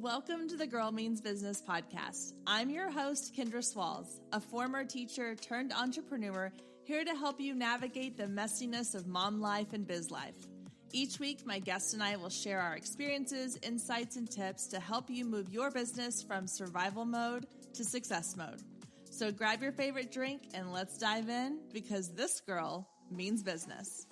Welcome to the Girl Means Business podcast. I'm your host, Kendra Swalls, a former teacher turned entrepreneur, here to help you navigate the messiness of mom life and biz life. Each week, my guest and I will share our experiences, insights, and tips to help you move your business from survival mode to success mode. So grab your favorite drink and let's dive in, because this girl means business.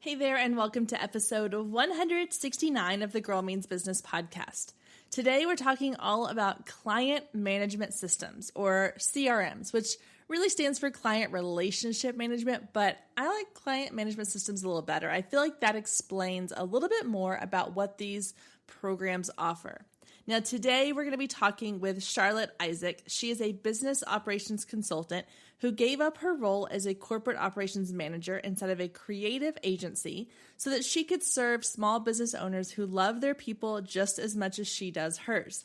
Hey there, and welcome to episode 169 of the Girl Means Business podcast. Today, we're talking all about client management systems, or CRMs, which really stands for client relationship management, but I like client management systems a little better. I feel like that explains a little bit more about what these programs offer. Now, today we're going to be talking with Charlotte Isaac. She is a business operations consultant who gave up her role as a corporate operations manager inside of a creative agency so that she could serve small business owners who love their people just as much as she does hers.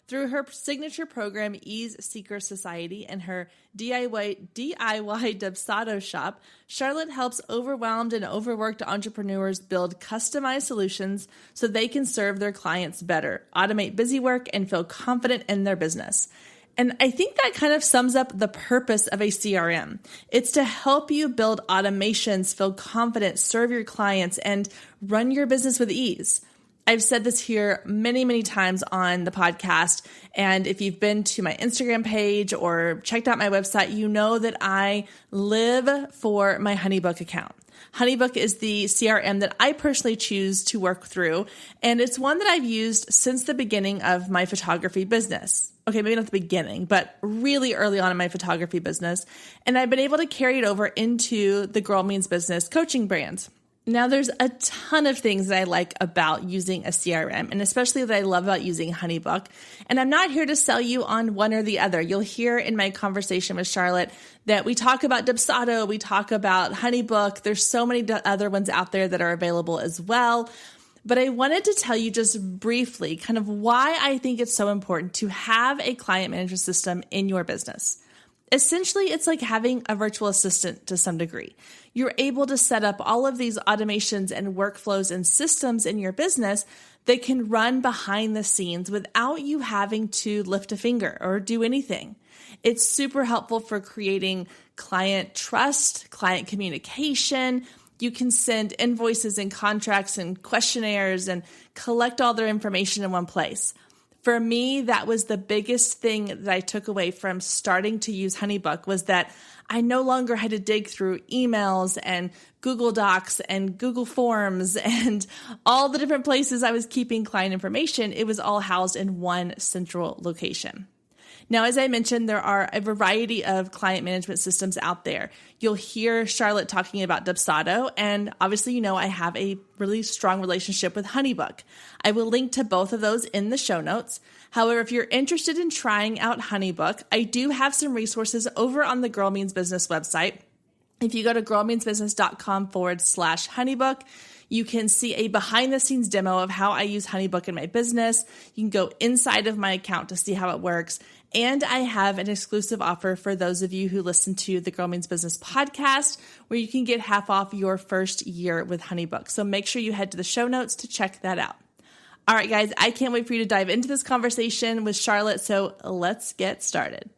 Through her signature program, Ease Seeker Society, and her DIY Dubsado shop, Charlotte helps overwhelmed and overworked entrepreneurs build customized solutions so they can serve their clients better, automate busy work, and feel confident in their business. And I think that kind of sums up the purpose of a CRM. It's to help you build automations, feel confident, serve your clients, and run your business with ease. I've said this here many, many times on the podcast, and if you've been to my Instagram page or checked out my website, you know that I live for my HoneyBook account. HoneyBook is the CRM that I personally choose to work through, and it's one that I've used since the beginning of my photography business. Okay, maybe not the beginning, but really early on in my photography business, and I've been able to carry it over into the Girl Means Business coaching brand. Now, there's a ton of things that I like about using a CRM, and especially that I love about using HoneyBook. And I'm not here to sell you on one or the other. You'll hear in my conversation with Charlotte that we talk about Dubsado, we talk about HoneyBook. There's so many other ones out there that are available as well. But I wanted to tell you just briefly kind of why I think it's so important to have a client management system in your business. Essentially, it's like having a virtual assistant to some degree. You're able to set up all of these automations and workflows and systems in your business that can run behind the scenes without you having to lift a finger or do anything. It's super helpful for creating client trust, client communication. You can send invoices and contracts and questionnaires and collect all their information in one place. For me, that was the biggest thing that I took away from starting to use HoneyBook, was that I no longer had to dig through emails and Google Docs and Google Forms and all the different places I was keeping client information. It was all housed in one central location. Now, as I mentioned, there are a variety of client management systems out there. You'll hear Charlotte talking about Dubsado, and obviously, you know, I have a really strong relationship with HoneyBook. I will link to both of those in the show notes. However, if you're interested in trying out HoneyBook, I do have some resources over on the Girl Means Business website. If you go to girlmeansbusiness.com/HoneyBook, you can see a behind the scenes demo of how I use HoneyBook in my business. You can go inside of my account to see how it works. And I have an exclusive offer for those of you who listen to the Girl Means Business podcast, where you can get half off your first year with HoneyBook. So make sure you head to the show notes to check that out. All right, guys, I can't wait for you to dive into this conversation with Charlotte. So let's get started.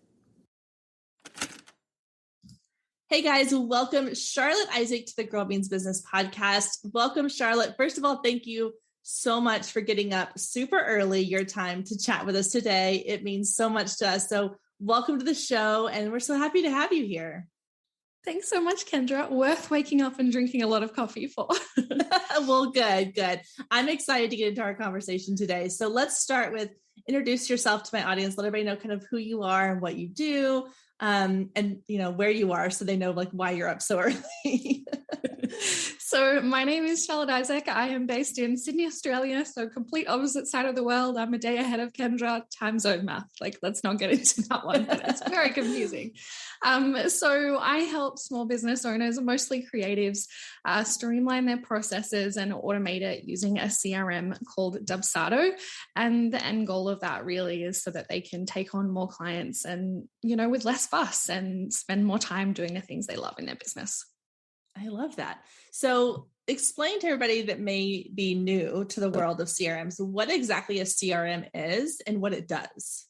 Hey guys, welcome Charlotte Isaac to the Girl Means Business podcast. Welcome, Charlotte. First of all, thank you so much for getting up super early, your time, to chat with us today. It means so much to us. So welcome to the show, and we're so happy to have you here. Thanks so much, Kendra. Worth waking up and drinking a lot of coffee for. Well, good. I'm excited to get into our conversation today. So let's start with introduce yourself to my audience. Let everybody know kind of who you are and what you do. And you know, where you are, so they know like why you're up so early. So my name is Charlotte Isaac. I am based in Sydney, Australia. So complete opposite side of the world. I'm a day ahead of Kendra. Time zone math. Like, let's not get into that one. It's very confusing. So I help small business owners, mostly creatives, streamline their processes and automate it using a CRM called Dubsado. And the end goal of that really is so that they can take on more clients and, you know, with less fuss and spend more time doing the things they love in their business. I love that. So explain to everybody that may be new to the world of CRMs, what exactly a CRM is and what it does.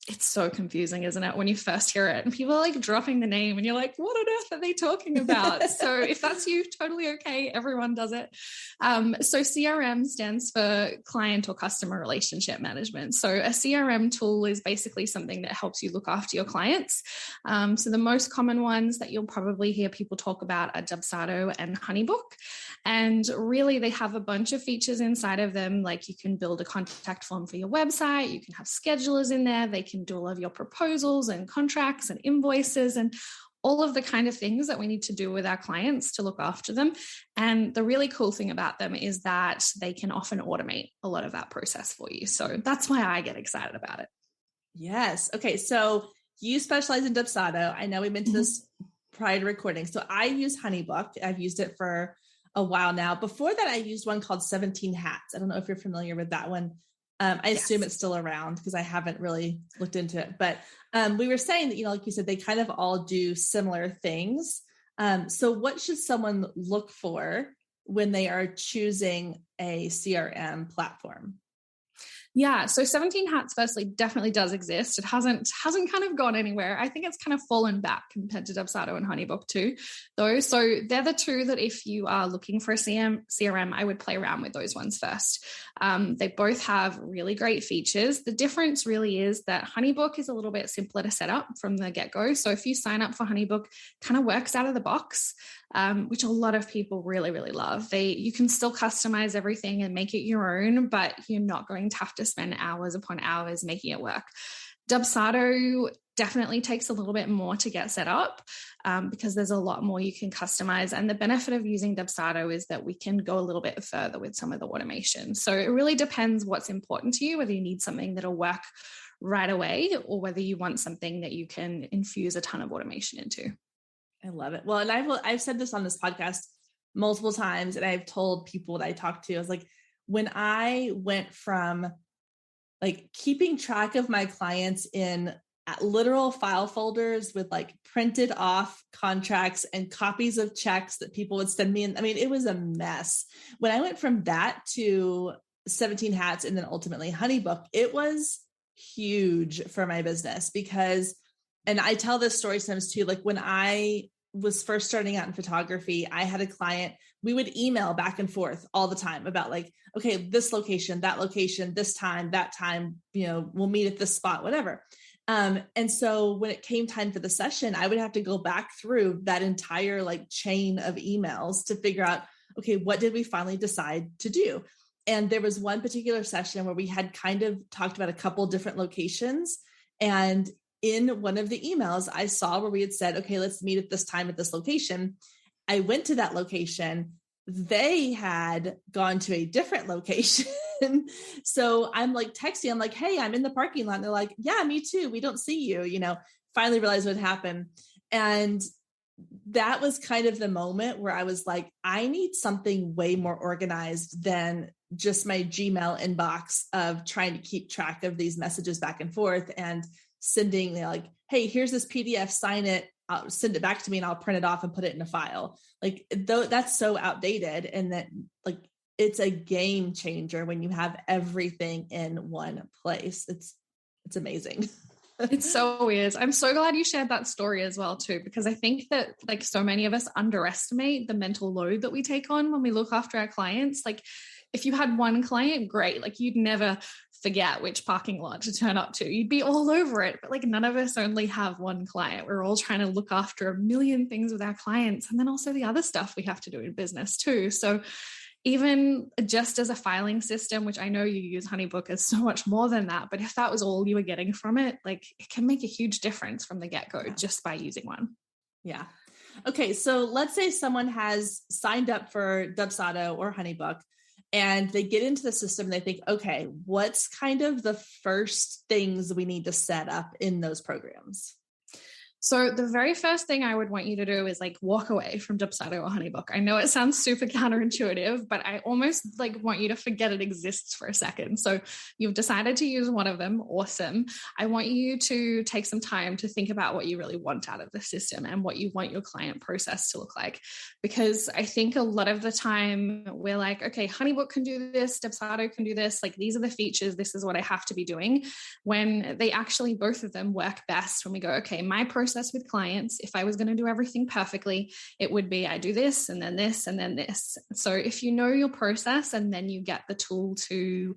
It's so confusing, isn't it? When you first hear it and people are like dropping the name and you're like, what on earth are they talking about? So if that's you, totally okay. Everyone does it. So CRM stands for client or customer relationship management. So a CRM tool is basically something that helps you look after your clients. So the most common ones that you'll probably hear people talk about are Dubsado and Honeybook. And really, they have a bunch of features inside of them. Like you can build a contact form for your website. You can have schedulers in there. They can do all of your proposals and contracts and invoices and all of the kind of things that we need to do with our clients to look after them. And the really cool thing about them is that they can often automate a lot of that process for you. So that's why I get excited about it. Yes. Okay. So you specialize in Dubsado. I know we mentioned this prior to recording. So I use Honeybook. I've used it for a while now. Before that, I used one called 17 Hats. I don't know if you're familiar with that one. I assume it's still around because I haven't really looked into it, but we were saying that, like you said, they kind of all do similar things. So what should someone look for when they are choosing a CRM platform? Yeah. So 17 Hats firstly definitely does exist. It hasn't kind of gone anywhere. I think it's kind of fallen back compared to Dubsado and Honeybook too, though. So they're the two that if you are looking for a CRM, I would play around with those ones first. They both have really great features. The difference really is that Honeybook is a little bit simpler to set up from the get-go. So if you sign up for Honeybook, kind of works out of the box, which a lot of people really, really love. You can still customize everything and make it your own, but you're not going to have to spend hours upon hours making it work. Dubsado definitely takes a little bit more to get set up because there's a lot more you can customize. And the benefit of using Dubsado is that we can go a little bit further with some of the automation. So it really depends what's important to you, whether you need something that'll work right away or whether you want something that you can infuse a ton of automation into. I love it. Well, and I've said this on this podcast multiple times, and I've told people that I talked to, I was like, when I went from like keeping track of my clients in literal file folders with like printed off contracts and copies of checks that people would send me. And I mean, it was a mess. When I went from that to 17 Hats and then ultimately Honeybook, it was huge for my business because, and I tell this story sometimes too, like when I was first starting out in photography, I had a client, we would email back and forth all the time about like, okay, this location, this time, that time, we'll meet at this spot, whatever. And so when it came time for the session, I would have to go back through that entire like chain of emails to figure out, okay, what did we finally decide to do? And there was one particular session where we had kind of talked about a couple different locations. And in one of the emails I saw where we had said, okay, let's meet at this time at this location. I went to that location. They had gone to a different location. So I'm like texting, I'm like, hey, I'm in the parking lot. And they're like, yeah, me too. We don't see you, finally realized what happened. And that was kind of the moment where I was like, I need something way more organized than just my Gmail inbox of trying to keep track of these messages back and forth and sending like, hey, here's this PDF, sign it, I'll send it back to me and I'll print it off and put it in a file. Like that's so outdated. And that like, it's a game changer when you have everything in one place. It's amazing. It's so weird. I'm so glad you shared that story as well too, because I think that like so many of us underestimate the mental load that we take on when we look after our clients. Like if you had one client, great. Like you'd never forget which parking lot to turn up to. You'd be all over it. But like none of us only have one client. We're all trying to look after a million things with our clients. And then also the other stuff we have to do in business too. So even just as a filing system, which I know you use Honeybook as so much more than that, but if that was all you were getting from it, like it can make a huge difference from the get-go just by using one. Yeah. Okay. So let's say someone has signed up for Dubsado or Honeybook and they get into the system and they think, okay, what's kind of the first things we need to set up in those programs? So the very first thing I would want you to do is like walk away from Dubsado or Honeybook. I know it sounds super counterintuitive, but I almost like want you to forget it exists for a second. So you've decided to use one of them. Awesome. I want you to take some time to think about what you really want out of the system and what you want your client process to look like. Because I think a lot of the time we're like, okay, Honeybook can do this, Dubsado can do this. Like these are the features. This is what I have to be doing. When they actually, both of them work best when we go, okay, my process with clients, if I was going to do everything perfectly, it would be I do this and then this and then this. So if you know your process and then you get the tool to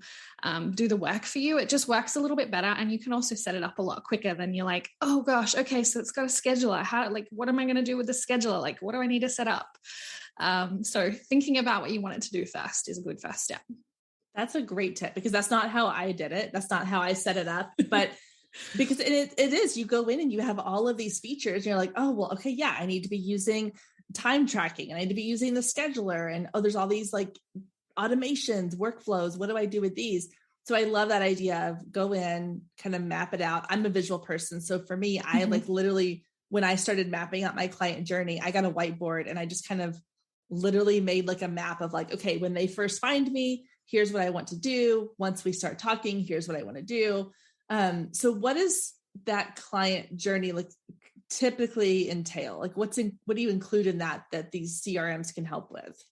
do the work for you, it just works a little bit better. And you can also set it up a lot quicker than you're like, oh gosh, okay, so it's got a scheduler. How, like, what am I going to do with the scheduler? Like, what do I need to set up? So thinking about what you want it to do first is a good first step. That's a great tip because that's not how I did it. That's not how I set it up, but because it is, you go in and you have all of these features and you're like, oh, well, okay, yeah, I need to be using time tracking and I need to be using the scheduler. And there's all these like automations, workflows. What do I do with these? So I love that idea of go in, kind of map it out. I'm a visual person. So for me, I like literally, when I started mapping out my client journey, I got a whiteboard and I just kind of literally made like a map of like, okay, when they first find me, here's what I want to do. Once we start talking, here's what I want to do. So what is that client journey like typically entail? Like what do you include in that these CRMs can help with?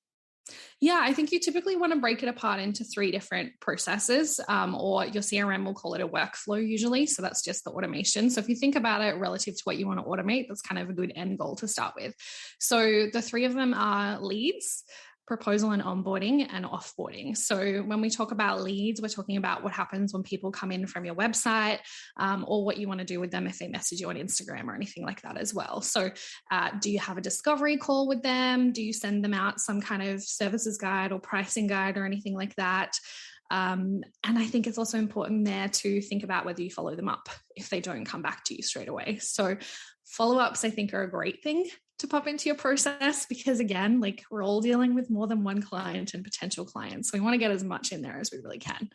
Yeah, I think you typically want to break it apart into 3 different processes, or your CRM will call it a workflow usually. So that's just the automation. So if you think about it relative to what you want to automate, that's kind of a good end goal to start with. So the 3 of them are leads, proposal and onboarding, and offboarding. So when we talk about leads, we're talking about what happens when people come in from your website, or what you want to do with them if they message you on Instagram or anything like that as well. So do you have a discovery call with them? Do you send them out some kind of services guide or pricing guide or anything like that? And I think it's also important there to think about whether you follow them up if they don't come back to you straight away. So follow-ups, I think, are a great thing to pop into your process because, again, like we're all dealing with more than one client and potential clients. So we want to get as much in there as we really can.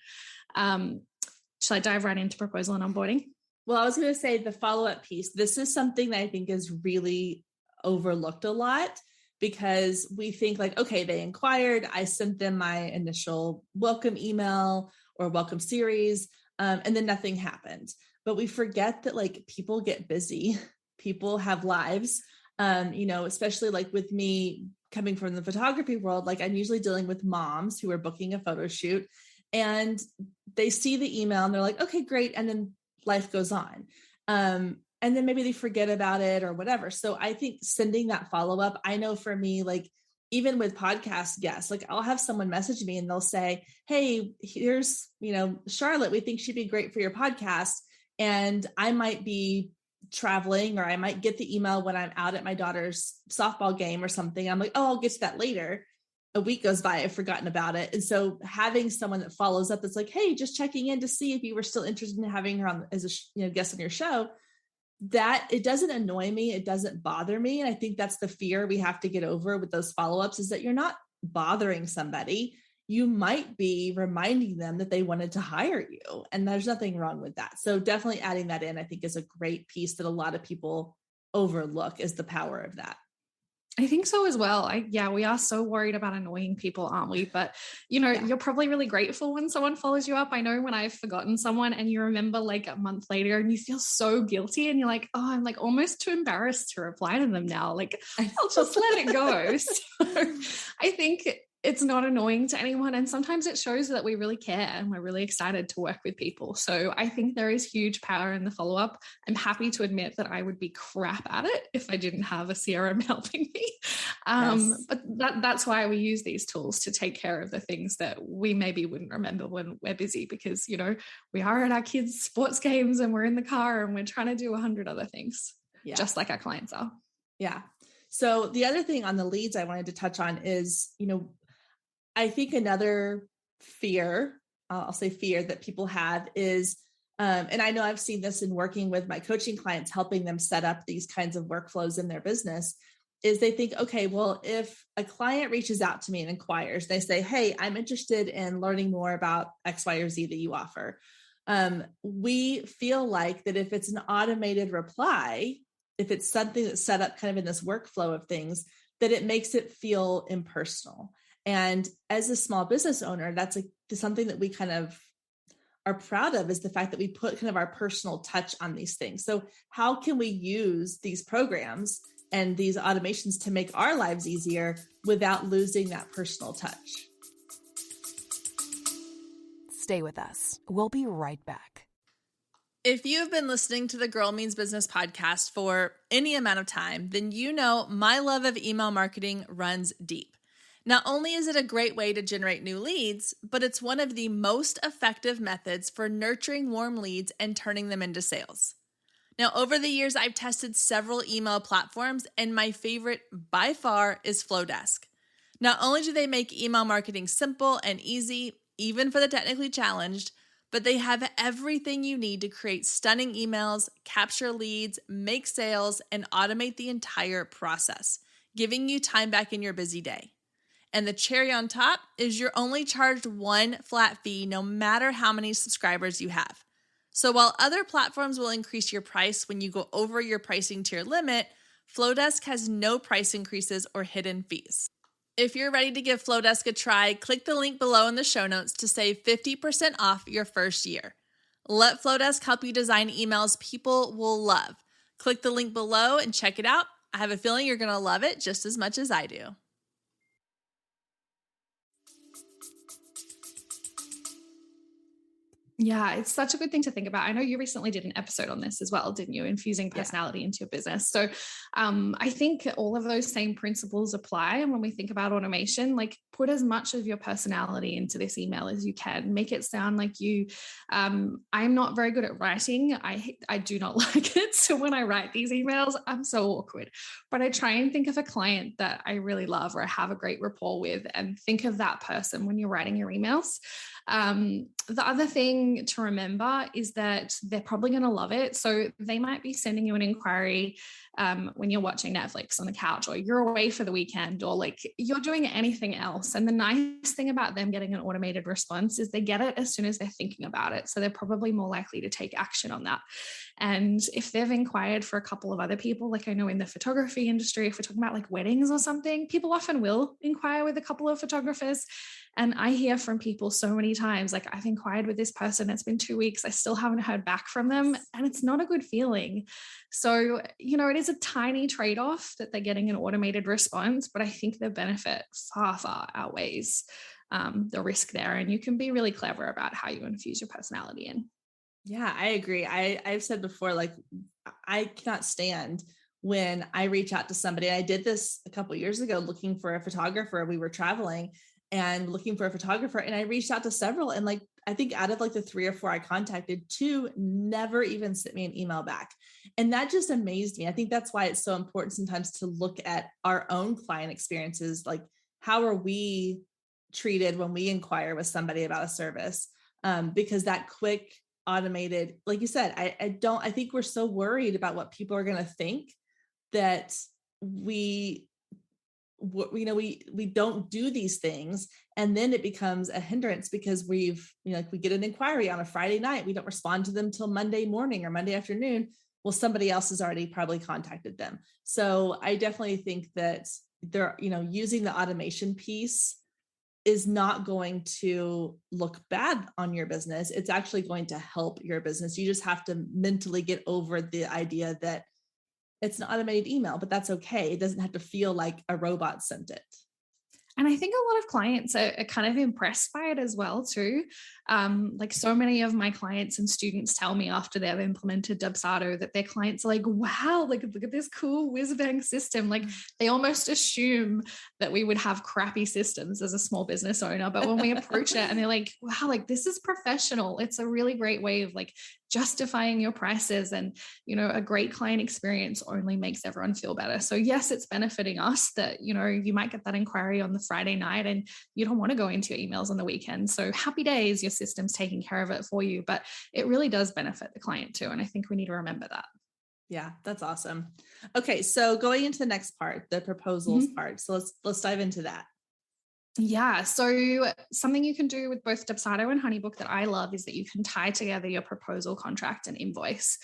Shall I dive right into proposal and onboarding? Well, I was going to say the follow-up piece. This is something that I think is really overlooked a lot because we think like, okay, they inquired, I sent them my initial welcome email or welcome series, and then nothing happened. But we forget that like people get busy, people have lives. Especially like with me coming from the photography world, like I'm usually dealing with moms who are booking a photo shoot and they see the email and they're like, okay, great. And then life goes on. And then maybe they forget about it or whatever. So I think sending that follow-up, I know for me, like even with podcast guests, like I'll have someone message me and they'll say, hey, here's, Charlotte, we think she'd be great for your podcast. And I might be traveling or I might get the email when I'm out at my daughter's softball game or something. I'm like, oh, I'll get to that later. A week goes by, I've forgotten about it. And so having someone that follows up that's like, hey, just checking in to see if you were still interested in having her on as a guest on your show, that it doesn't annoy me. It doesn't bother me. And I think that's the fear we have to get over with those follow-ups is that you're not bothering somebody. You might be reminding them that they wanted to hire you. And there's nothing wrong with that. So definitely adding that in, I think is a great piece that a lot of people overlook is the power of that. I think so as well. We are so worried about annoying people, aren't we? But, you're probably really grateful when someone follows you up. I know when I've forgotten someone and you remember like a month later and you feel so guilty and you're like, oh, I'm like almost too embarrassed to reply to them now. Like, I'll just let it go. So I think it's not annoying to anyone. And sometimes it shows that we really care and we're really excited to work with people. So I think there is huge power in the follow-up. I'm happy to admit that I would be crap at it if I didn't have a CRM helping me. Yes. But that's why we use these tools to take care of the things that we maybe wouldn't remember when we're busy because, we are at our kids' sports games and we're in the car and we're trying to do 100 other things, just like our clients are. Yeah. So the other thing on the leads I wanted to touch on is, I think another fear, I'll say fear that people have is, and I know I've seen this in working with my coaching clients, helping them set up these kinds of workflows in their business, is they think, okay, well, if a client reaches out to me and inquires, they say, hey, I'm interested in learning more about X, Y, or Z that you offer. We feel like that if it's an automated reply, if it's something that's set up kind of in this workflow of things, that it makes it feel impersonal. And as a small business owner, that's something that we kind of are proud of, is the fact that we put kind of our personal touch on these things. So how can we use these programs and these automations to make our lives easier without losing that personal touch? Stay with us. We'll be right back. If you've been listening to the Girl Means Business podcast for any amount of time, then you know my love of email marketing runs deep. Not only is it a great way to generate new leads, but it's one of the most effective methods for nurturing warm leads and turning them into sales. Now, over the years, I've tested several email platforms, and my favorite by far is Flowdesk. Not only do they make email marketing simple and easy, even for the technically challenged, but they have everything you need to create stunning emails, capture leads, make sales, and automate the entire process, giving you time back in your busy day. And the cherry on top is you're only charged one flat fee no matter how many subscribers you have. So while other platforms will increase your price when you go over your pricing tier limit, Flowdesk has no price increases or hidden fees. If you're ready to give Flowdesk a try, click the link below in the show notes to save 50% off your first year. Let Flowdesk help you design emails people will love. Click the link below and check it out. I have a feeling you're going to love it just as much as I do. Yeah, it's such a good thing to think about. I know you recently did an episode on this as well, didn't you? Infusing personality into your business. So I think all of those same principles apply. And when we think about automation, like put as much of your personality into this email as you can. Make it sound like you, I'm not very good at writing. I do not like it. So when I write these emails, I'm so awkward. But I try and think of a client that I really love or I have a great rapport with, and think of that person when you're writing your emails. The other thing to remember is that they're probably going to love it. So they might be sending you an inquiry when you're watching Netflix on the couch, or you're away for the weekend, or like you're doing anything else. And the nice thing about them getting an automated response is they get it as soon as they're thinking about it. So they're probably more likely to take action on that. And if they've inquired for a couple of other people, like I know in the photography industry, if we're talking about like weddings or something, people often will inquire with a couple of photographers. And I hear from people so many times, like, I've inquired with this person, it's been 2 weeks, I still haven't heard back from them. And it's not a good feeling. So, it is a tiny trade-off that they're getting an automated response, but I think the benefit far, far outweighs the risk there. And you can be really clever about how you infuse your personality in. Yeah, I agree. I've said before, like, I cannot stand when I reach out to somebody. I did this a couple of years ago, looking for a photographer. We were traveling and looking for a photographer, and I reached out to several, and like, I think out of like the 3 or 4 I contacted, 2 never even sent me an email back. And that just amazed me. I think that's why it's so important sometimes to look at our own client experiences. Like, how are we treated when we inquire with somebody about a service? Because that quick automated, like you said, I think we're so worried about what people are going to think that we don't do these things. And then it becomes a hindrance because we get an inquiry on a Friday night. We don't respond to them till Monday morning or Monday afternoon. Well, somebody else has already probably contacted them. So I definitely think that using the automation piece is not going to look bad on your business. It's actually going to help your business. You just have to mentally get over the idea that it's an automated email, but that's okay. It doesn't have to feel like a robot sent it. And I think a lot of clients are kind of impressed by it as well too. Like so many of my clients and students tell me after they've implemented Dubsado that their clients are like, wow, like look at this cool whiz-bang system. Like they almost assume that we would have crappy systems as a small business owner. But when we approach it and they're like, wow, like this is professional. It's a really great way of like justifying your prices, and a great client experience only makes everyone feel better. So yes, it's benefiting us that you might get that inquiry on the Friday night and you don't want to go into your emails on the weekend. So happy days, your system's taking care of it for you, but it really does benefit the client too. And I think we need to remember that. Yeah, that's awesome. Okay, so going into the next part, the proposals part. So let's dive into that. Yeah. So something you can do with both Dubsado and Honeybook that I love is that you can tie together your proposal, contract, and invoice.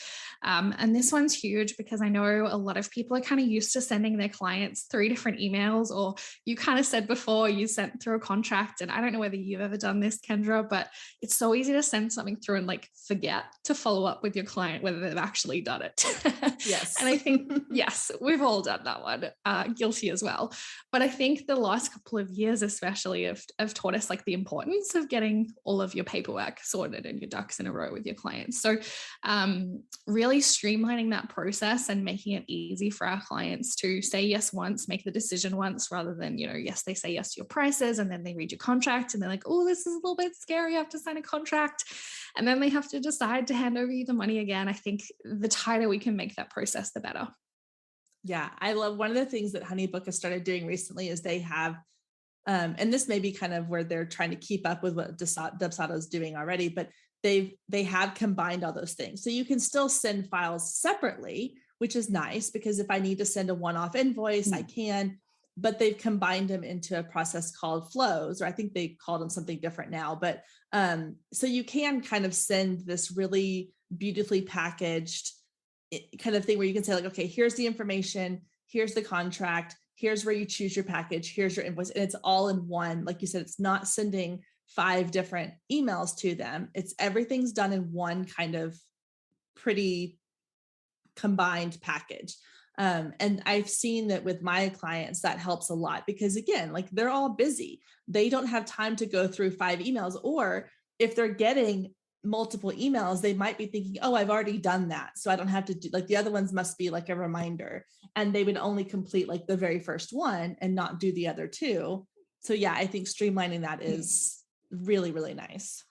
And this one's huge because I know a lot of people are kind of used to sending their clients 3 different emails, or you kind of said before you sent through a contract. And I don't know whether you've ever done this, Kendra, but it's so easy to send something through and like forget to follow up with your client whether they've actually done it. Yes. And I think, yes, we've all done that one, guilty as well. But I think the last couple of years, especially, have taught us like the importance of getting all of your paperwork sorted and your ducks in a row with your clients. So really streamlining that process and making it easy for our clients to say yes once, make the decision once, rather than, yes, they say yes to your prices and then they read your contract and they're like, oh, this is a little bit scary. I have to sign a contract. And then they have to decide to hand over you the money again. I think the tighter we can make that process, the better. Yeah, I love one of the things that Honeybook has started doing recently is they have, and this may be kind of where they're trying to keep up with what Dubsado is doing already, but they have combined all those things. So you can still send files separately, which is nice because if I need to send a one-off invoice, I can, but they've combined them into a process called flows, or I think they called them something different now. But so you can kind of send this really beautifully packaged kind of thing where you can say like, okay, here's the information, here's the contract, here's where you choose your package, here's your invoice. And it's all in one. Like you said, it's not sending 5 different emails to them. It's everything's done in one kind of pretty combined package. And I've seen that with my clients, that helps a lot because again, like they're all busy. They don't have time to go through 5 emails, or if they're getting multiple emails, they might be thinking, oh, I've already done that. So I don't have to do like the other ones must be like a reminder, and they would only complete like the very first one and not do the other 2. So yeah, I think streamlining that is really, really nice.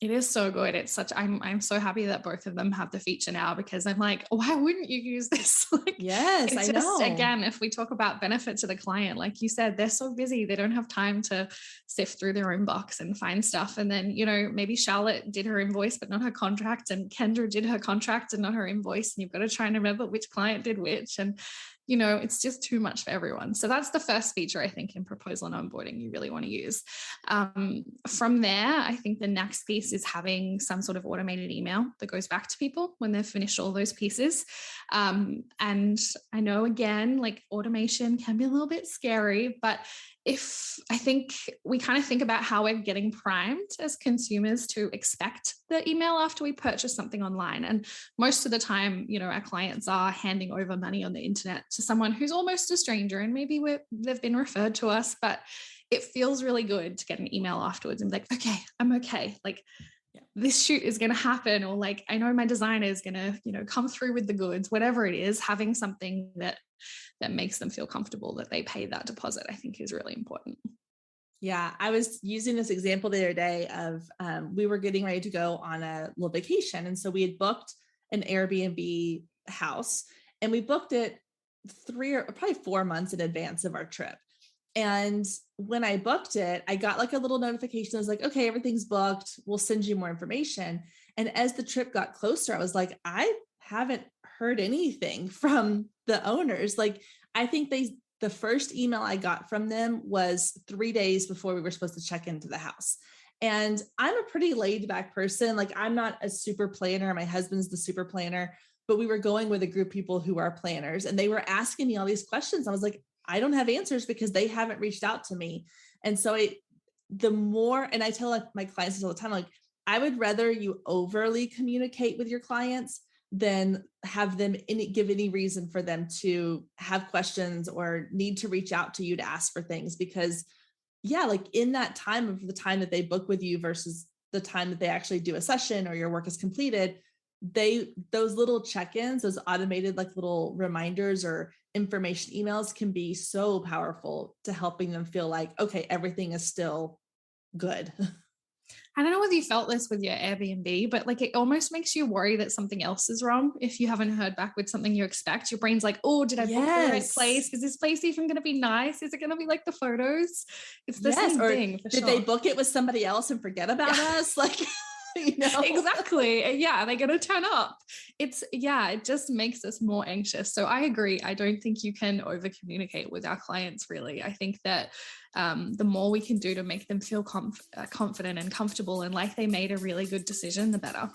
It is so good. It's such, I'm so happy that both of them have the feature now because I'm like, why wouldn't you use this? Like, yes, it's I just, know. Again, if we talk about benefit to the client, like you said, they're so busy. They don't have time to sift through their inbox and find stuff. And then, maybe Charlotte did her invoice, but not her contract. And Kendra did her contract and not her invoice. And you've got to try and remember which client did which. And it's just too much for everyone. So that's the first feature, I think, in proposal and onboarding you really want to use. From there, I think the next piece is having some sort of automated email that goes back to people when they've finished all those pieces. And I know, again, like automation can be a little bit scary, but I think we kind of think about how we're getting primed as consumers to expect the email after we purchase something online. And most of the time, our clients are handing over money on the internet to someone who's almost a stranger, and maybe they've been referred to us, but it feels really good to get an email afterwards and be like, okay, I'm okay. Like, this shoot is going to happen, or like, I know my designer is going to, come through with the goods, whatever it is. Having something that makes them feel comfortable that they paid that deposit, I think is really important. Yeah, I was using this example the other day of we were getting ready to go on a little vacation. And so we had booked an Airbnb house, and we booked it 3 or probably 4 months in advance of our trip. And when I booked it, I got like a little notification. I was like, okay, everything's booked. We'll send you more information. And as the trip got closer, I was like, I haven't heard anything from the owners. Like, I think the first email I got from them was 3 days before we were supposed to check into the house. And I'm a pretty laid back person. Like, I'm not a super planner. My husband's the super planner, but we were going with a group of people who are planners, and they were asking me all these questions. I was like, I don't have answers because they haven't reached out to me. And so and I tell like my clients all the time, like, I would rather you overly communicate with your clients than have them give any reason for them to have questions or need to reach out to you to ask for things. Because like in that time of the time that they book with you versus the time that they actually do a session or your work is completed, those little check-ins, those automated like little reminders or information emails can be so powerful to helping them feel like, okay, everything is still good. I don't know whether you felt this with your Airbnb, but like it almost makes you worry that something else is wrong. If you haven't heard back with something you expect, your brain's like, oh, did I book the right place? Is this place even going to be nice? Is it going to be like the photos? It's the same thing. Did they book it with somebody else and forget about us? Like, Exactly. Yeah, they're going to turn up. It just makes us more anxious. So I agree. I don't think you can over communicate with our clients, really. I think that the more we can do to make them feel confident and comfortable and like they made a really good decision, the better.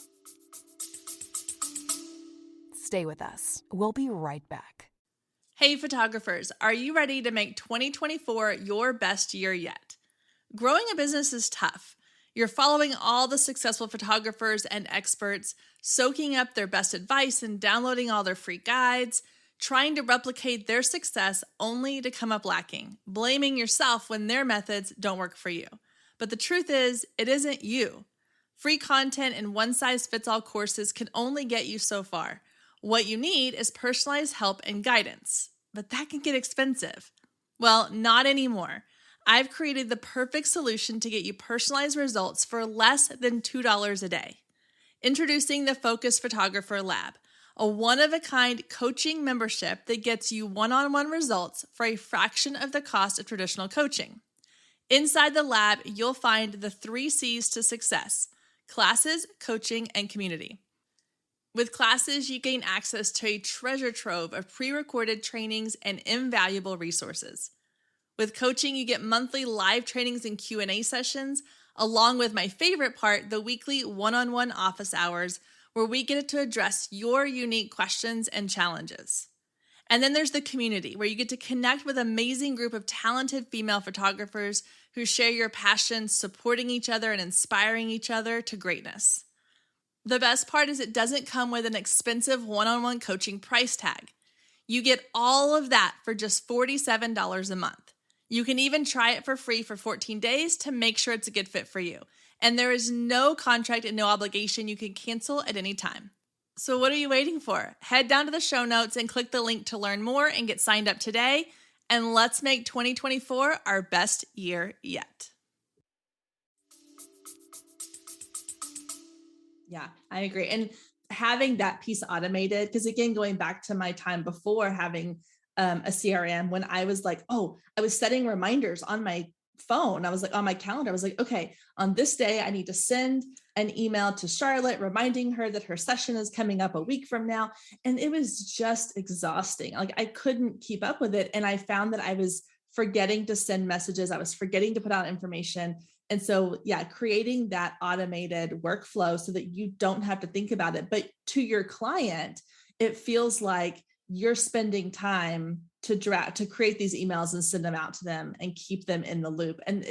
Stay with us. We'll be right back. Hey photographers, are you ready to make 2024 your best year yet? Growing a business is tough. You're following all the successful photographers and experts, soaking up their best advice and downloading all their free guides, trying to replicate their success only to come up lacking, blaming yourself when their methods don't work for you. But the truth is, it isn't you. Free content and one-size-fits-all courses can only get you so far. What you need is personalized help and guidance, but that can get expensive. Well, not anymore. I've created the perfect solution to get you personalized results for less than $2 a day. Introducing the Focus Photographer Lab, a one-of-a-kind coaching membership that gets you one-on-one results for a fraction of the cost of traditional coaching. Inside the lab, you'll find the 3 C's to success: classes, coaching, and community. With classes, you gain access to a treasure trove of pre-recorded trainings and invaluable resources. With coaching, you get monthly live trainings and Q&A sessions, along with my favorite part, the weekly one-on-one office hours, where we get to address your unique questions and challenges. And then there's the community, where you get to connect with an amazing group of talented female photographers who share your passion, supporting each other and inspiring each other to greatness. The best part is it doesn't come with an expensive one-on-one coaching price tag. You get all of that for just $47 a month. You can even try it for free for 14 days to make sure it's a good fit for you. And there is no contract and no obligation. You can cancel at any time. So what are you waiting for? Head down to the show notes and click the link to learn more and get signed up today. And let's make 2024 our best year yet. Yeah, I agree. And having that piece automated, because again, going back to my time before having a CRM, when I was like, I was setting reminders on my phone. I was like on my calendar. I was like, okay, on this day, I need to send an email to Charlotte reminding her that her session is coming up a week from now. And it was just exhausting. Like I couldn't keep up with it. And I found that I was forgetting to send messages. I was forgetting to put out information. And so, creating that automated workflow so that you don't have to think about it. But to your client, it feels like you're spending time to create these emails and send them out to them and keep them in the loop. And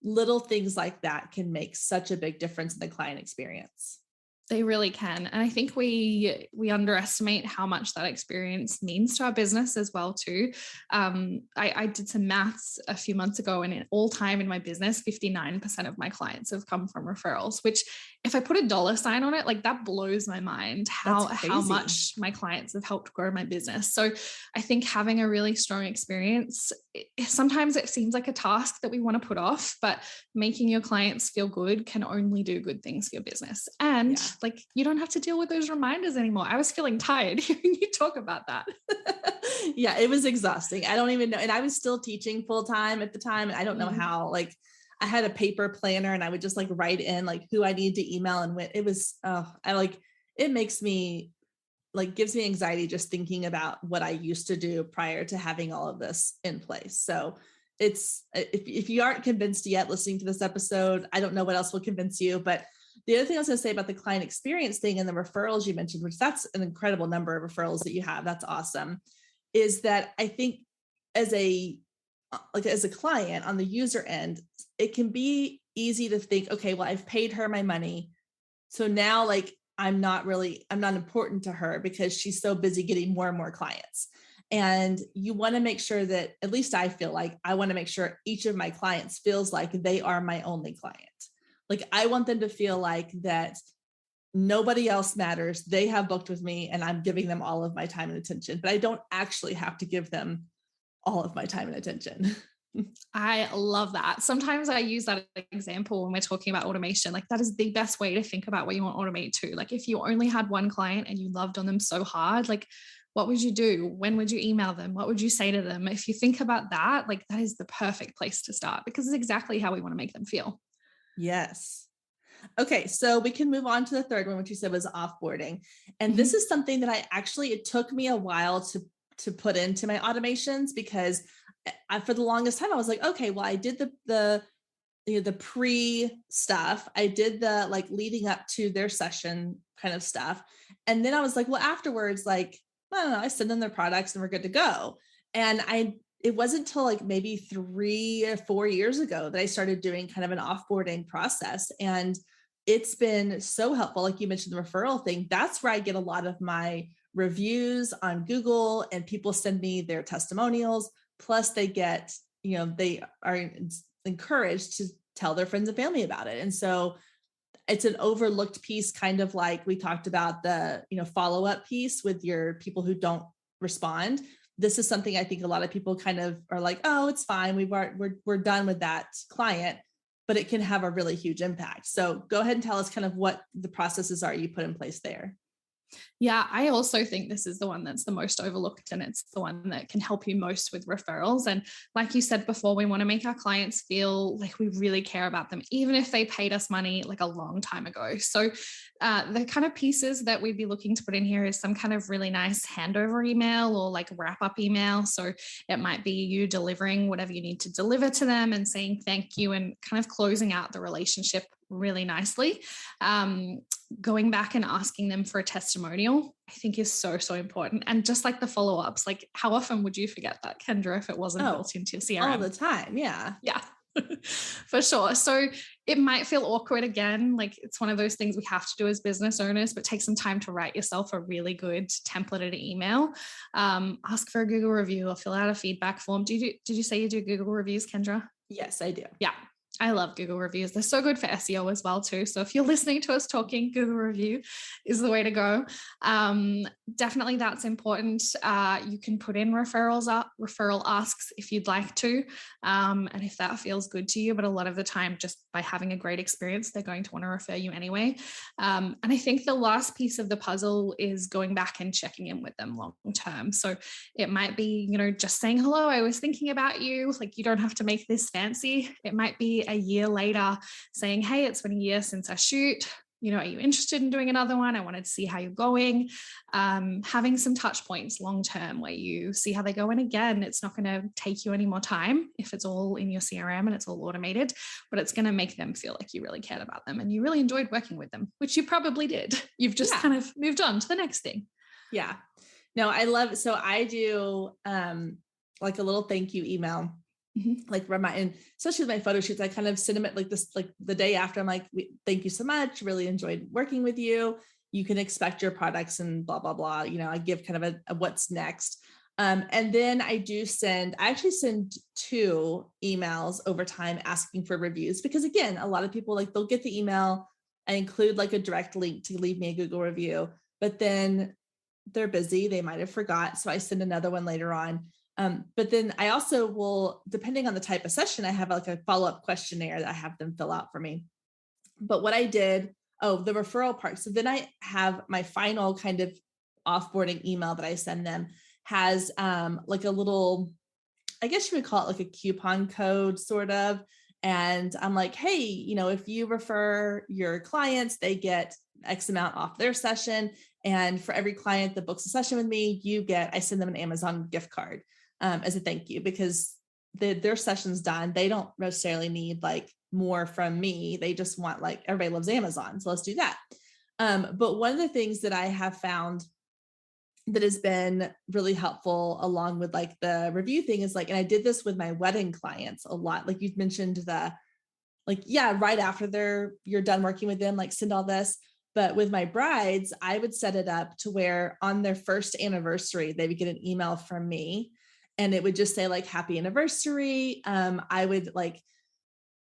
little things like that can make such a big difference in the client experience. They really can. And I think we underestimate how much that experience means to our business as well too. I did some maths a few months ago, and in all time in my business, 59% of my clients have come from referrals, which if I put a dollar sign on it, like that blows my mind how much my clients have helped grow my business. So I think having a really strong experience, sometimes it seems like a task that we want to put off, but making your clients feel good can only do good things for your business. And like, you don't have to deal with those reminders anymore. I was feeling tired hearing you talk about that. Yeah, it was exhausting. I don't even know. And I was still teaching full time at the time. And I don't know how, like, I had a paper planner and I would just like write in like who I need to email and when. It was, it makes me like, gives me anxiety just thinking about what I used to do prior to having all of this in place. So it's, if you aren't convinced yet listening to this episode, I don't know what else will convince you. But the other thing I was going to say about the client experience thing and the referrals you mentioned, which that's an incredible number of referrals that you have, that's awesome, is that I think as a client on the user end, it can be easy to think, okay, well, I've paid her my money. So now like, I'm not important to her because she's so busy getting more and more clients. And you want to make sure that, at least I feel like I want to make sure each of my clients feels like they are my only client. Like I want them to feel like that nobody else matters. They have booked with me and I'm giving them all of my time and attention, but I don't actually have to give them all of my time and attention. I love that. Sometimes I use that example when we're talking about automation. Like that is the best way to think about what you want to automate to. Like if you only had one client and you loved on them so hard, like what would you do? When would you email them? What would you say to them? If you think about that, like that is the perfect place to start because it's exactly how we want to make them feel. Yes. Okay, so we can move on to the third one, which you said was offboarding. And this is something that it took me a while to put into my automations, because for the longest time I was like, okay, well, I did the pre stuff. I did the like leading up to their session kind of stuff. And then I was like, well, afterwards, like, I don't know, I send them their products and we're good to go. And it wasn't until like maybe 3 or 4 years ago that I started doing kind of an offboarding process. And it's been so helpful. Like you mentioned, the referral thing, that's where I get a lot of my reviews on Google, and people send me their testimonials. Plus they get, they are encouraged to tell their friends and family about it. And so it's an overlooked piece, kind of like we talked about the, follow-up piece with your people who don't respond. This is something I think a lot of people kind of are like, oh, it's fine. We're done with that client, but it can have a really huge impact. So go ahead and tell us kind of what the processes are you put in place there. Yeah, I also think this is the one that's the most overlooked, and it's the one that can help you most with referrals. And like you said before, we want to make our clients feel like we really care about them, even if they paid us money like a long time ago. So the kind of pieces that we'd be looking to put in here is some kind of really nice handover email or like wrap up email. So it might be you delivering whatever you need to deliver to them and saying thank you and kind of closing out the relationship really nicely. Going back and asking them for a testimonial, I think is so, so important. And just like the follow-ups, like how often would you forget that, Kendra, if it wasn't built into your CRM? All the time. Yeah. Yeah. For sure. So it might feel awkward again. Like it's one of those things we have to do as business owners, but take some time to write yourself a really good templated email. Ask for a Google review or fill out a feedback form. Did you say you do Google reviews, Kendra? Yes, I do. Yeah. I love Google reviews. They're so good for SEO as well too. So if you're listening to us talking, Google review is the way to go. Definitely that's important. You can put in referral asks if you'd like to. And if that feels good to you, but a lot of the time, just by having a great experience, they're going to want to refer you anyway. And I think the last piece of the puzzle is going back and checking in with them long term. So it might be, just saying, hello, I was thinking about you. Like you don't have to make this fancy. It might be a year later saying, hey, it's been a year since I shoot. Are you interested in doing another one? I wanted to see how you're going. Having some touch points long term where you see how they go. And again, it's not going to take you any more time if it's all in your CRM and it's all automated, but it's going to make them feel like you really cared about them and you really enjoyed working with them, which you probably did. You've just kind of moved on to the next thing. Yeah. No, I love it. So I do like a little thank you email. Like remind, especially with my photo shoots, I kind of send them at like this, like the day after. I'm like, thank you so much. Really enjoyed working with you. You can expect your products and blah, blah, blah. I give kind of a what's next. And then I actually send 2 emails over time asking for reviews, because again, a lot of people like they'll get the email. I include like a direct link to leave me a Google review, but then they're busy. They might've forgot. So I send another one later on. But then I also will, depending on the type of session, I have like a follow-up questionnaire that I have them fill out for me. But what I did, the referral part. So then I have my final kind of offboarding email that I send them has like a little, I guess you would call it like a coupon code sort of. And I'm like, hey, if you refer your clients, they get X amount off their session. And for every client that books a session with me, I send them an Amazon gift card. As a thank you, because their session's done. They don't necessarily need like more from me. They just want, like, everybody loves Amazon. So let's do that. But one of the things that I have found that has been really helpful along with like the review thing is like, and I did this with my wedding clients a lot. Like you mentioned right after you're done working with them, like send all this. But with my brides, I would set it up to where on their first anniversary, they would get an email from me. And it would just say like, happy anniversary. I would like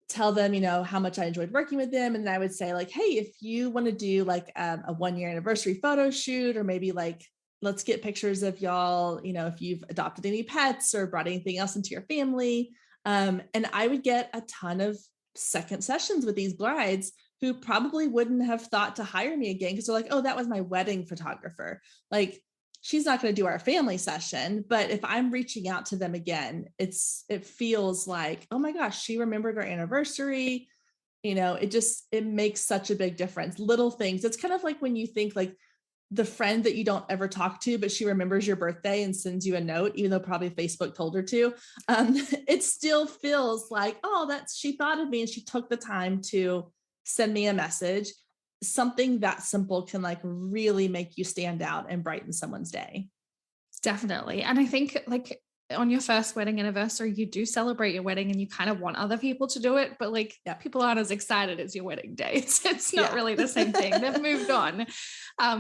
tell them, how much I enjoyed working with them. And then I would say like, hey, if you want to do like a 1-year anniversary photo shoot, or maybe like, let's get pictures of y'all, if you've adopted any pets or brought anything else into your family. And I would get a ton of second sessions with these brides who probably wouldn't have thought to hire me again, because they're like, oh, that was my wedding photographer. Like, she's not going to do our family session. But if I'm reaching out to them again, it feels like, oh my gosh, she remembered our anniversary. it makes such a big difference. Little things. It's kind of like when you think like the friend that you don't ever talk to, but she remembers your birthday and sends you a note, even though probably Facebook told her to, it still feels like, oh, she thought of me and she took the time to send me a message. Something that simple can like really make you stand out and brighten someone's day. Definitely. And I think like on your first wedding anniversary, you do celebrate your wedding and you kind of want other people to do it, but like people aren't as excited as your wedding day. It's not really the same thing. They've moved on.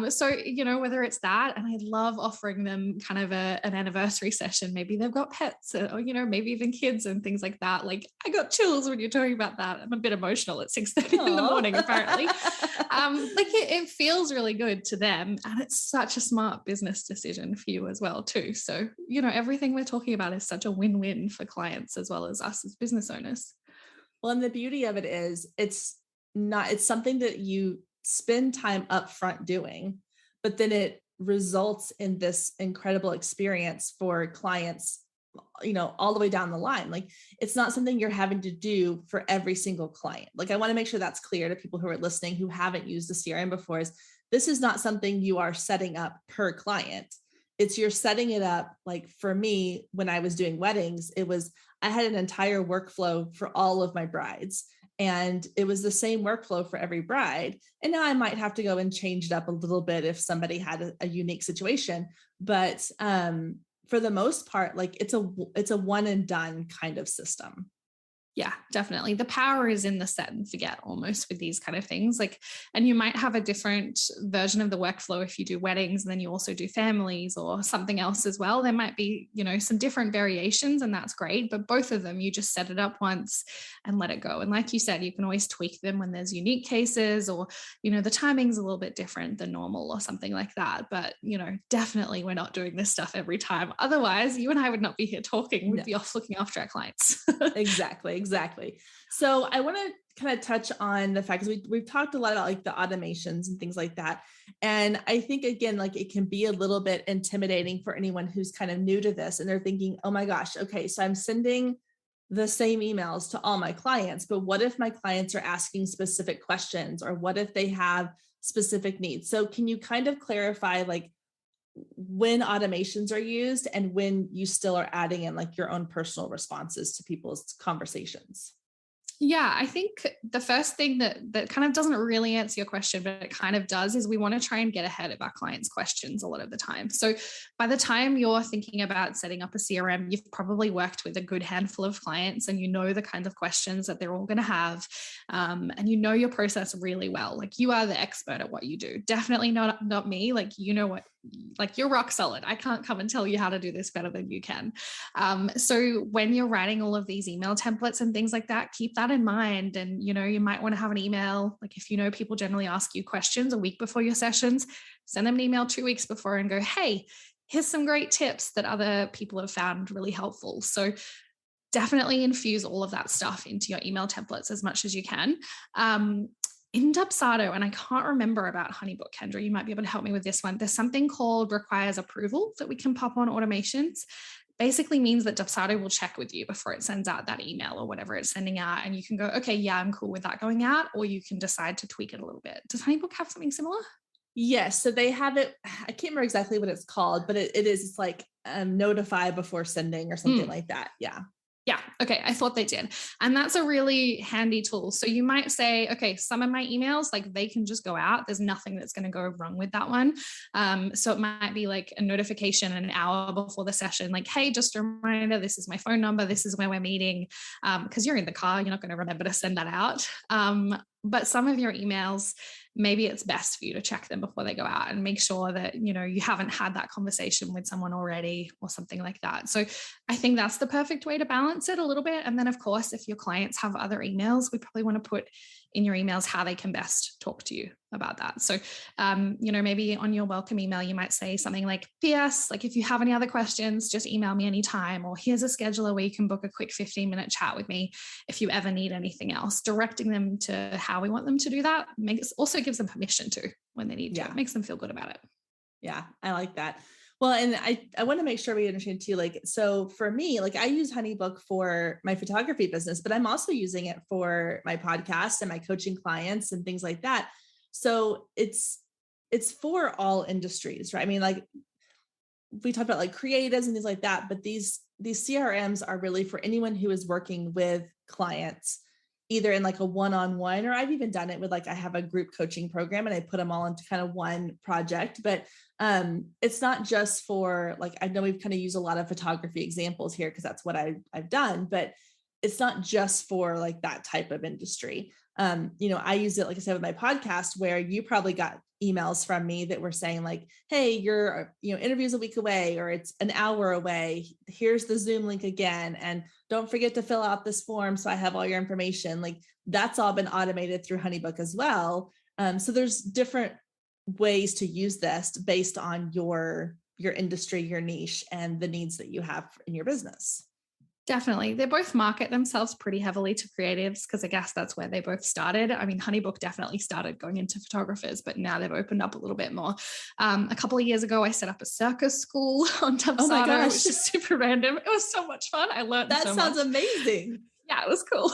So, whether it's that, and I love offering them kind of an anniversary session, maybe they've got pets or, maybe even kids and things like that. Like I got chills when you're talking about that. I'm a bit emotional at 6:30 in the morning, apparently. It feels really good to them. And it's such a smart business decision for you as well too. So, everything we're talking about is such a win-win for clients as well as us as business owners. Well, and the beauty of it is it's something that you spend time up front doing, but then it results in this incredible experience for clients, all the way down the line. Like it's not something you're having to do for every single client. Like I want to make sure that's clear to people who are listening, who haven't used the CRM before, is this is not something you are setting up per client. You're setting it up. Like for me, when I was doing weddings, I had an entire workflow for all of my brides, and it was the same workflow for every bride. And now I might have to go and change it up a little bit if somebody had a unique situation. But for the most part, like it's a one and done kind of system. Yeah, definitely. The power is in the set and forget almost with these kind of things. Like, and you might have a different version of the workflow if you do weddings and then you also do families or something else as well. There might be, some different variations, and that's great. But both of them, you just set it up once and let it go. And like you said, you can always tweak them when there's unique cases or, the timing's a little bit different than normal or something like that. But, definitely we're not doing this stuff every time. Otherwise, you and I would not be here talking. We'd be off looking after our clients. Exactly. So I want to kind of touch on the fact, because we've talked a lot about like the automations and things like that. And I think, again, like it can be a little bit intimidating for anyone who's kind of new to this and they're thinking, oh my gosh, okay, so I'm sending the same emails to all my clients, but what if my clients are asking specific questions, or what if they have specific needs? So can you kind of clarify like when automations are used and when you still are adding in like your own personal responses to people's conversations? Yeah, I think the first thing that kind of doesn't really answer your question, but it kind of does, is we want to try and get ahead of our clients' questions a lot of the time. So by the time you're thinking about setting up a CRM, you've probably worked with a good handful of clients and you know the kinds of questions that they're all going to have. And you know your process really well. Like you are the expert at what you do. Definitely not me. Like, you're rock solid. I can't come and tell you how to do this better than you can. So when you're writing all of these email templates and things like that, keep that in mind. And, you might want to have an email. Like if people generally ask you questions a week before your sessions, send them an email 2 weeks before and go, hey, here's some great tips that other people have found really helpful. So definitely infuse all of that stuff into your email templates as much as you can. In Dubsado, and I can't remember about Honeybook, Kendra, you might be able to help me with this one. There's something called requires approval that we can pop on automations. Basically means that Dubsado will check with you before it sends out that email or whatever it's sending out. And you can go, okay, yeah, I'm cool with that going out. Or you can decide to tweak it a little bit. Does Honeybook have something similar? Yes. So they have it. I can't remember exactly what it's called, but it's like notify before sending or something like that. Yeah. Yeah. Okay. I thought they did. And that's a really handy tool. So you might say, okay, some of my emails, like they can just go out. There's nothing that's going to go wrong with that one. So it might be like a notification an hour before the session, like, hey, just a reminder, this is my phone number. This is where we're meeting. Because you're in the car, you're not going to remember to send that out. But some of your emails, maybe it's best for you to check them before they go out and make sure that, you haven't had that conversation with someone already or something like that. So I think that's the perfect way to balance it a little bit. And then of course, if your clients have other emails, we probably want to put in your emails how they can best talk to you about that. So, maybe on your welcome email, you might say something like, PS, like if you have any other questions, just email me anytime, or here's a scheduler where you can book a quick 15-minute chat with me if you ever need anything else. Directing them to how we want them to do that also gives them permission to when they need to. It makes them feel good about it. Yeah, I like that. Well, and I want to make sure we understand too, like, so for me, like I use HoneyBook for my photography business, but I'm also using it for my podcast and my coaching clients and things like that. So it's for all industries, right? I mean, like we talked about like creatives and things like that, but these CRMs are really for anyone who is working with clients, either in like a one-on-one, or I've even done it with like, I have a group coaching program and I put them all into kind of one project, but it's not just for like, I know we've kind of used a lot of photography examples here because that's what I've done, but it's not just for like that type of industry. I use it, like I said, with my podcast, where you probably got emails from me that were saying like, hey, your interview's a week away, or it's an hour away. Here's the Zoom link again. And don't forget to fill out this form so I have all your information. Like that's all been automated through HoneyBook as well. So there's different ways to use this based on your industry, your niche, and the needs that you have in your business. Definitely. They both market themselves pretty heavily to creatives because I guess that's where they both started. I mean, HoneyBook definitely started going into photographers, but now they've opened up a little bit more. A couple of years ago, I set up a circus school on Dubsado, which is super random. It was so much fun. I learned that so much. That sounds amazing. Yeah, it was cool.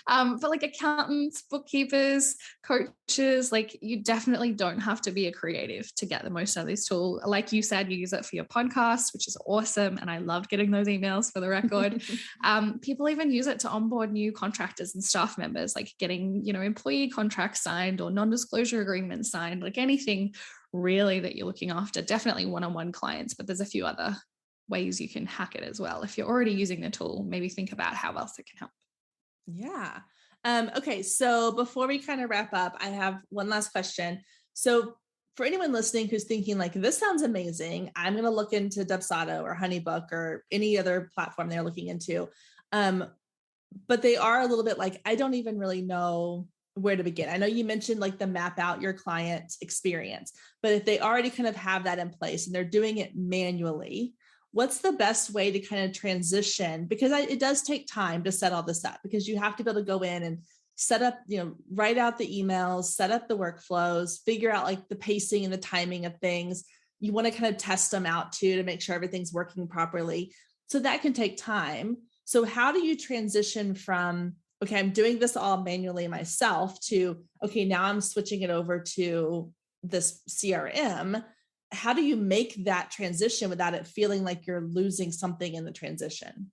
But like accountants, bookkeepers, coaches, like you definitely don't have to be a creative to get the most out of this tool. Like you said, you use it for your podcast, which is awesome. And I loved getting those emails for the record. People even use it to onboard new contractors and staff members, like getting, employee contracts signed or non-disclosure agreements signed, like anything really that you're looking after. Definitely one-on-one clients, but there's a few other ways you can hack it as well. If you're already using the tool, maybe think about how else it can help. Yeah. Okay. So before we kind of wrap up, I have one last question. So for anyone listening who's thinking like, this sounds amazing, I'm going to look into Dubsado or HoneyBook or any other platform they're looking into. But they are a little bit like, I don't even really know where to begin. I know you mentioned like the map out your client experience, but if they already kind of have that in place and they're doing it manually, what's the best way to kind of transition? Because it does take time to set all this up, because you have to be able to go in and set up, write out the emails, set up the workflows, figure out like the pacing and the timing of things. You want to kind of test them out too, to make sure everything's working properly. So that can take time. So how do you transition from, okay, I'm doing this all manually myself, to, okay, now I'm switching it over to this CRM? How do you make that transition without it feeling like you're losing something in the transition?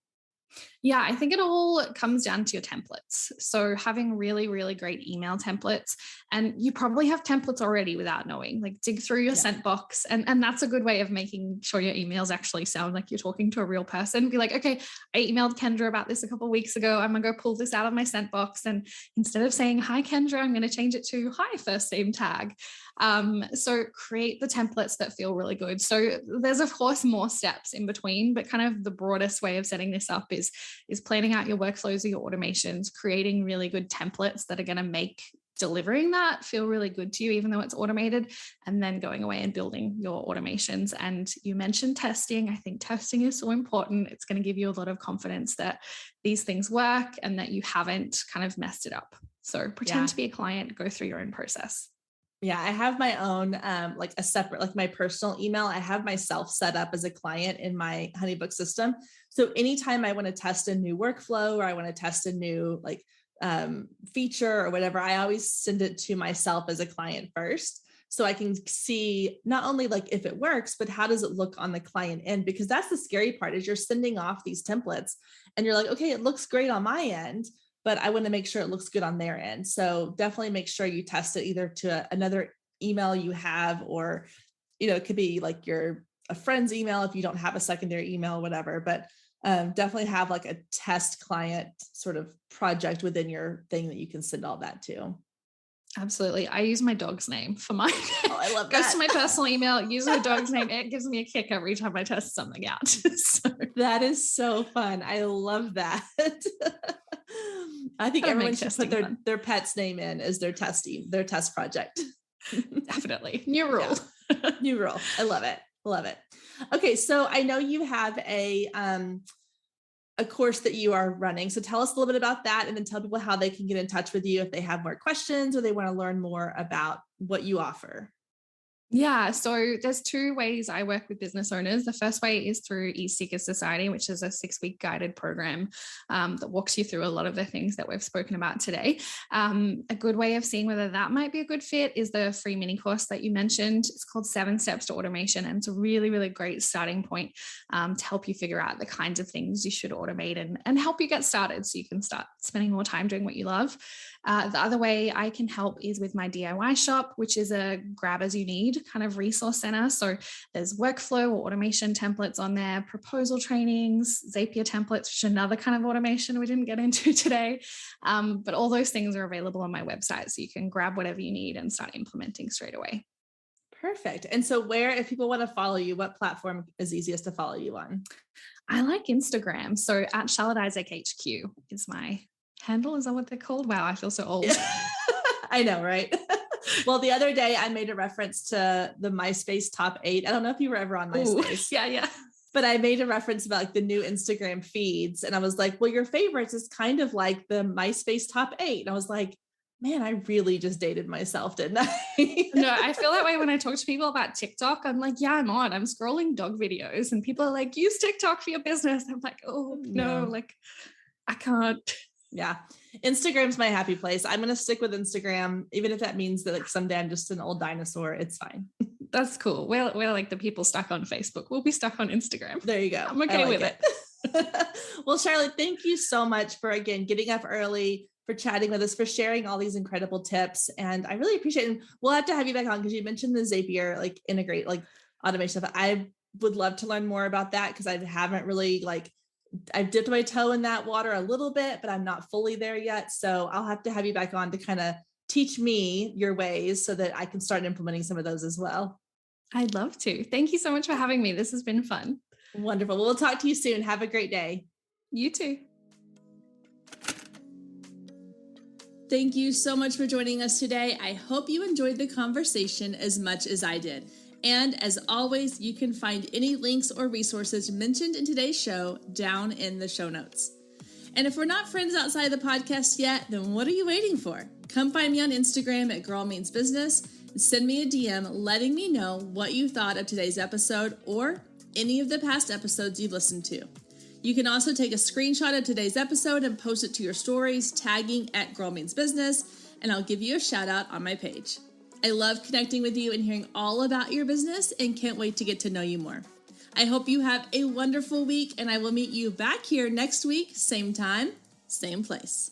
Yeah, I think it all comes down to your templates. So having really, really great email templates, and you probably have templates already without knowing, like dig through your sent box. And that's a good way of making sure your emails actually sound like you're talking to a real person. Be like, okay, I emailed Kendra about this a couple of weeks ago. I'm going to go pull this out of my sent box. And instead of saying, hi, Kendra, I'm going to change it to hi, first name tag. So create the templates that feel really good. So there's of course more steps in between, but kind of the broadest way of setting this up is planning out your workflows or your automations, creating really good templates that are going to make delivering that feel really good to you, even though it's automated, and then going away and building your automations. And you mentioned testing. I think testing is so important. It's going to give you a lot of confidence that these things work and that you haven't kind of messed it up. So pretend to be a client, go through your own process. Yeah, I have my own, like a separate, like my personal email. I have myself set up as a client in my HoneyBook system. So anytime I want to test a new workflow, or I want to test a new like feature or whatever, I always send it to myself as a client first. So I can see not only like if it works, but how does it look on the client end? Because that's the scary part, is you're sending off these templates and you're like, okay, it looks great on my end, but I want to make sure it looks good on their end. So definitely make sure you test it either to another email you have, or, it could be like a friend's email if you don't have a secondary email, whatever, but definitely have like a test client sort of project within your thing that you can send all that to. Absolutely. I use my dog's name for mine. Oh, I love that. Goes to my personal email, use my dog's name. It gives me a kick every time I test something out. So. That is so fun. I love that. I think everyone should put their pet's name in as their test project. Definitely. New rule. Yeah. New rule. I love it. Love it. Okay. So I know you have a course that you are running. So tell us a little bit about that, and then tell people how they can get in touch with you if they have more questions or they want to learn more about what you offer. Yeah, so there's two ways I work with business owners. The first way is through eSeeker Society, which is a 6-week guided program that walks you through a lot of the things that we've spoken about today. A good way of seeing whether that might be a good fit is the free mini course that you mentioned. It's called 7 Steps to Automation, and it's a really, really great starting point to help you figure out the kinds of things you should automate and help you get started so you can start spending more time doing what you love. The other way I can help is with my DIY shop, which is a grab as you need kind of resource center. So there's workflow or automation templates on there, proposal trainings, Zapier templates, which is another kind of automation we didn't get into today. But all those things are available on my website. So you can grab whatever you need and start implementing straight away. Perfect. And so if people want to follow you, what platform is easiest to follow you on? I like Instagram. So at Charlotte Isaac HQ is my handle. Is that what they're called? Wow, I feel so old. I know, right? Well, the other day I made a reference to the MySpace top 8. I don't know if you were ever on MySpace. Ooh, yeah. But I made a reference about like the new Instagram feeds. And I was like, well, your favorites is kind of like the MySpace top 8. And I was like, man, I really just dated myself, didn't I? No, I feel that way when I talk to people about TikTok. I'm like, yeah, I'm scrolling dog videos and people are like, use TikTok for your business. I'm like, oh no, like I can't. Yeah. Instagram's my happy place. I'm going to stick with Instagram, even if that means that like someday I'm just an old dinosaur. It's fine. That's cool. We're like the people stuck on Facebook. We'll be stuck on Instagram. There you go. I'm okay with it. Well, Charlotte, thank you so much for, again, getting up early, for chatting with us, for sharing all these incredible tips. And I really appreciate it. And we'll have to have you back on because you mentioned the Zapier, like integrate, like automation stuff. I would love to learn more about that because I haven't really I've dipped my toe in that water a little bit, but I'm not fully there yet. So I'll have to have you back on to kind of teach me your ways so that I can start implementing some of those as well. I'd love to. Thank you so much for having me. This has been fun. Wonderful. Well, we'll talk to you soon. Have a great day. You too. Thank you so much for joining us today. I hope you enjoyed the conversation as much as I did. And as always, you can find any links or resources mentioned in today's show down in the show notes. And if we're not friends outside the podcast yet, then what are you waiting for? Come find me on Instagram at Girl Means Business and send me a DM letting me know what you thought of today's episode or any of the past episodes you've listened to. You can also take a screenshot of today's episode and post it to your stories, tagging at Girl Means Business, and I'll give you a shout out on my page. I love connecting with you and hearing all about your business and can't wait to get to know you more. I hope you have a wonderful week and I will meet you back here next week, same time, same place.